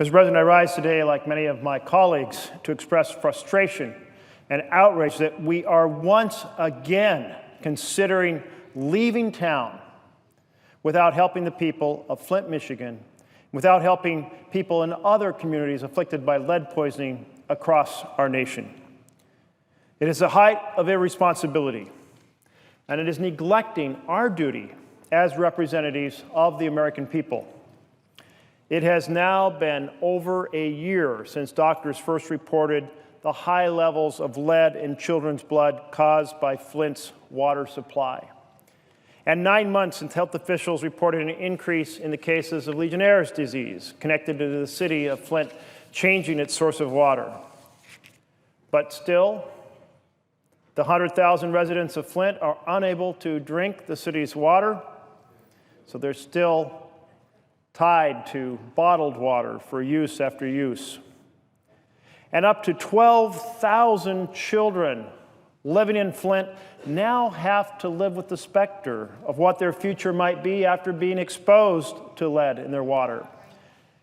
Mr. President, I rise today, like many of my colleagues, to express frustration and outrage that we are once again considering leaving town without helping the people of Flint, Michigan, without helping people in other communities afflicted by lead poisoning across our nation. It is the height of irresponsibility, and it is neglecting our duty as representatives of the American people. It has now been over a year since doctors first reported the high levels of lead in children's blood caused by Flint's water supply, and 9 months since health officials reported an increase in the cases of Legionnaire's disease connected to the city of Flint changing its source of water. But still, the 100,000 residents of Flint are unable to drink the city's water, so they're still tied to bottled water for use after use. And up to 12,000 children living in Flint now have to live with the specter of what their future might be after being exposed to lead in their water.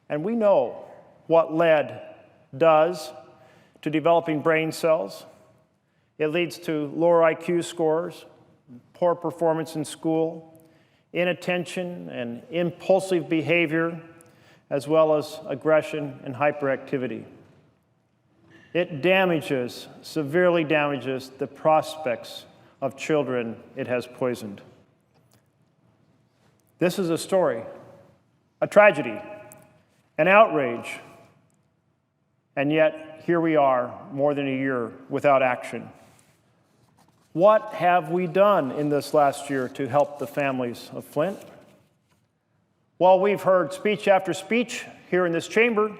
And we know what lead does to developing brain cells. It leads to lower IQ scores, poor performance in school, inattention and impulsive behavior, as well as aggression and hyperactivity. It severely damages the prospects of children it has poisoned. This is a story, a tragedy, an outrage, and yet here we are more than a year without action. What have we done in this last year to help the families of Flint? Well, we've heard speech after speech here in this chamber.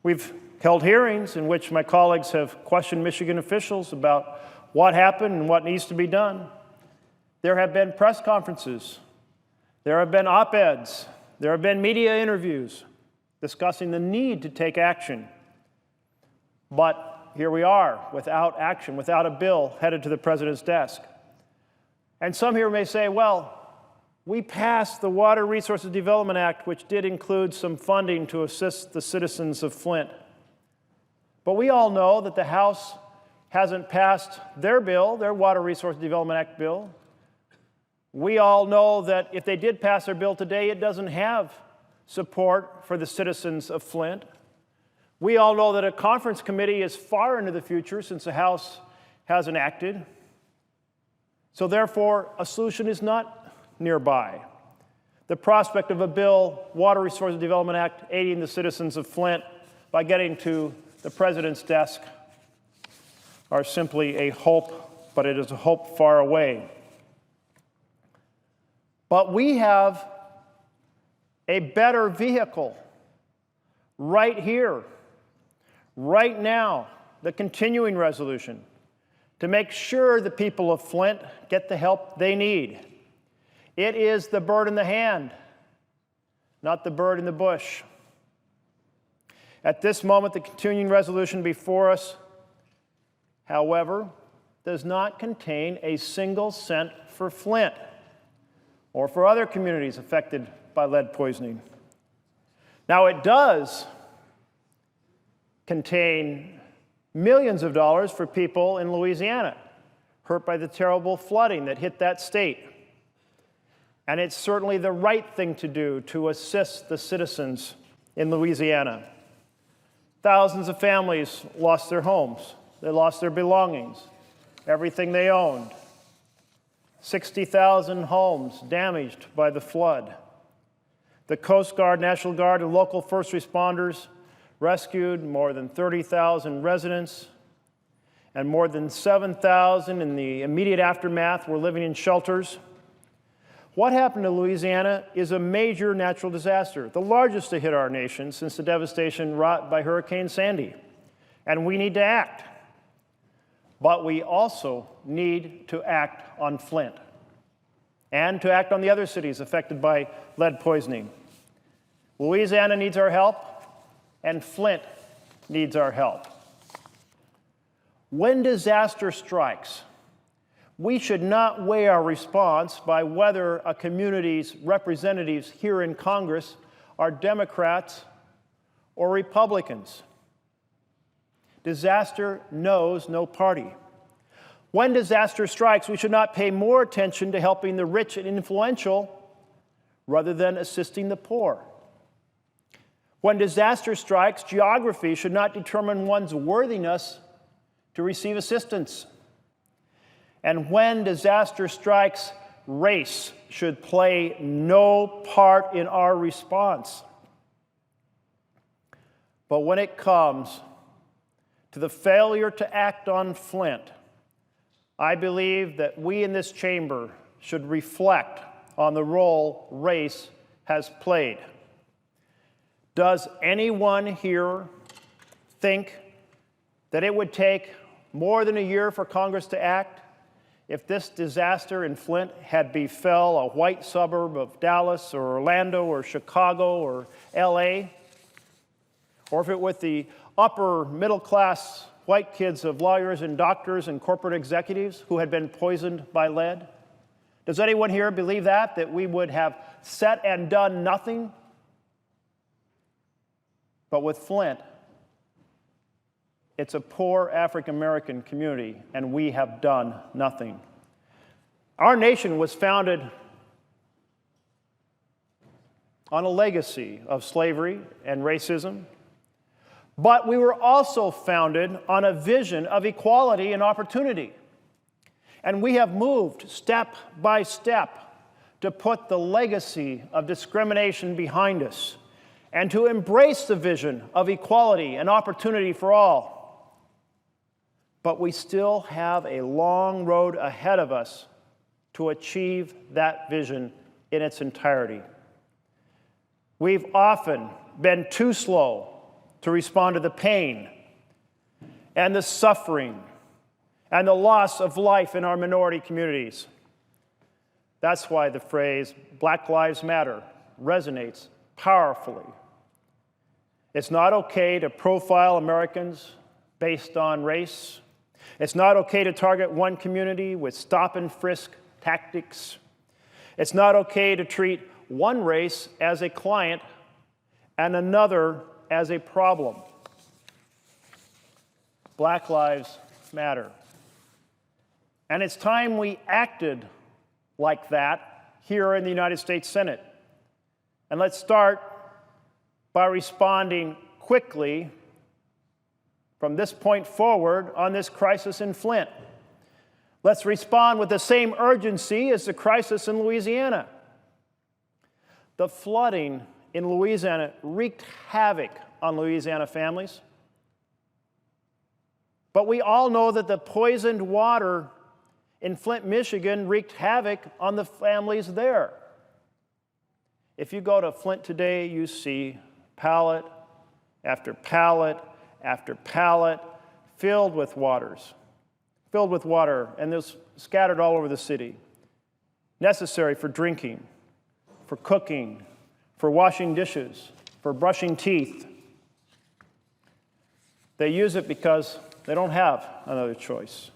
We've held hearings in which my colleagues have questioned Michigan officials about what happened and what needs to be done. There have been press conferences. There have been op-eds. There have been media interviews discussing the need to take action. But here we are, without action, without a bill headed to the president's desk. And some here may say, well, we passed the Water Resources Development Act, which did include some funding to assist the citizens of Flint. But we all know that the House hasn't passed their bill, their Water Resources Development Act bill. We all know that if they did pass their bill today, it doesn't have support for the citizens of Flint. We all know that a conference committee is far into the future since the House hasn't acted. So therefore, a solution is not nearby. The prospect of a bill, Water Resources Development Act, aiding the citizens of Flint by getting to the president's desk are simply a hope, but it is a hope far away. But we have a better vehicle right here, right now, the continuing resolution, to make sure the people of Flint get the help they need. It is the bird in the hand, not the bird in the bush. At this moment, the continuing resolution before us, however, does not contain a single cent for Flint or for other communities affected by lead poisoning. Now, it does contain millions of dollars for people in Louisiana hurt by the terrible flooding that hit that state. And it's certainly the right thing to do to assist the citizens in Louisiana. Thousands of families lost their homes. They lost their belongings, everything they owned. 60,000 homes damaged by the flood. The Coast Guard, National Guard, and local first responders rescued more than 30,000 residents, and more than 7,000 in the immediate aftermath were living in shelters. What happened to Louisiana is a major natural disaster, the largest to hit our nation since the devastation wrought by Hurricane Sandy. And we need to act. But we also need to act on Flint and to act on the other cities affected by lead poisoning. Louisiana needs our help, and Flint needs our help. When disaster strikes, we should not weigh our response by whether a community's representatives here in Congress are Democrats or Republicans. Disaster knows no party. When disaster strikes, we should not pay more attention to helping the rich and influential rather than assisting the poor. When disaster strikes, geography should not determine one's worthiness to receive assistance. And when disaster strikes, race should play no part in our response. But when it comes to the failure to act on Flint, I believe that we in this chamber should reflect on the role race has played. Does anyone here think that it would take more than a year for Congress to act if this disaster in Flint had befell a white suburb of Dallas or Orlando or Chicago or LA? Or if it was the upper middle class white kids of lawyers and doctors and corporate executives who had been poisoned by lead? Does anyone here believe that we would have sat and done nothing? But with Flint, it's a poor African American community, and we have done nothing. Our nation was founded on a legacy of slavery and racism, but we were also founded on a vision of equality and opportunity. And we have moved step by step to put the legacy of discrimination behind us and to embrace the vision of equality and opportunity for all. But we still have a long road ahead of us to achieve that vision in its entirety. We've often been too slow to respond to the pain and the suffering and the loss of life in our minority communities. That's why the phrase Black Lives Matter resonates powerfully. It's not okay to profile Americans based on race. It's not okay to target one community with stop and frisk tactics. It's not okay to treat one race as a client and another as a problem. Black lives matter. And it's time we acted like that here in the United States Senate. And let's start by responding quickly from this point forward on this crisis in Flint. Let's respond with the same urgency as the crisis in Louisiana. The flooding in Louisiana wreaked havoc on Louisiana families. But we all know that the poisoned water in Flint, Michigan wreaked havoc on the families there. If you go to Flint today, you see pallet after pallet after pallet filled with water, and they're scattered all over the city, necessary for drinking, for cooking, for washing dishes, for brushing teeth. They use it because they don't have another choice.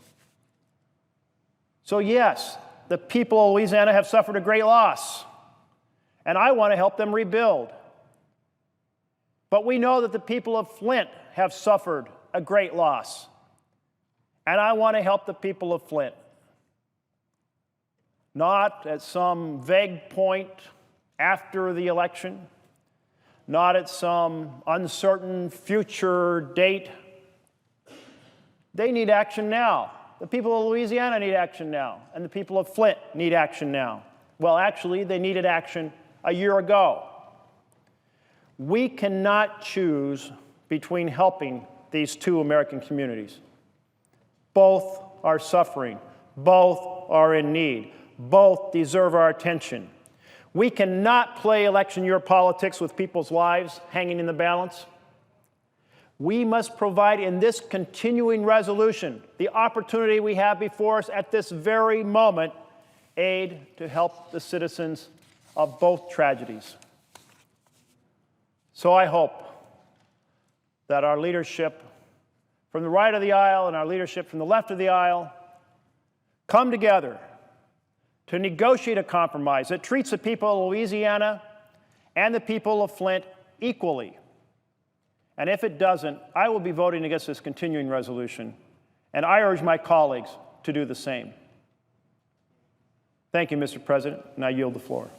So yes, the people of Louisiana have suffered a great loss, and I want to help them rebuild. But we know that the people of Flint have suffered a great loss, and I want to help the people of Flint. Not at some vague point after the election, not at some uncertain future date. They need action now. The people of Louisiana need action now, and the people of Flint need action now. Well, actually, they needed action a year ago. We cannot choose between helping these two American communities. Both are suffering. Both are in need. Both deserve our attention. We cannot play election year politics with people's lives hanging in the balance. We must provide in this continuing resolution the opportunity we have before us at this very moment, aid to help the citizens of both tragedies. So I hope that our leadership from the right of the aisle and our leadership from the left of the aisle come together to negotiate a compromise that treats the people of Louisiana and the people of Flint equally. And if it doesn't, I will be voting against this continuing resolution. And I urge my colleagues to do the same. Thank you, Mr. President, and I yield the floor.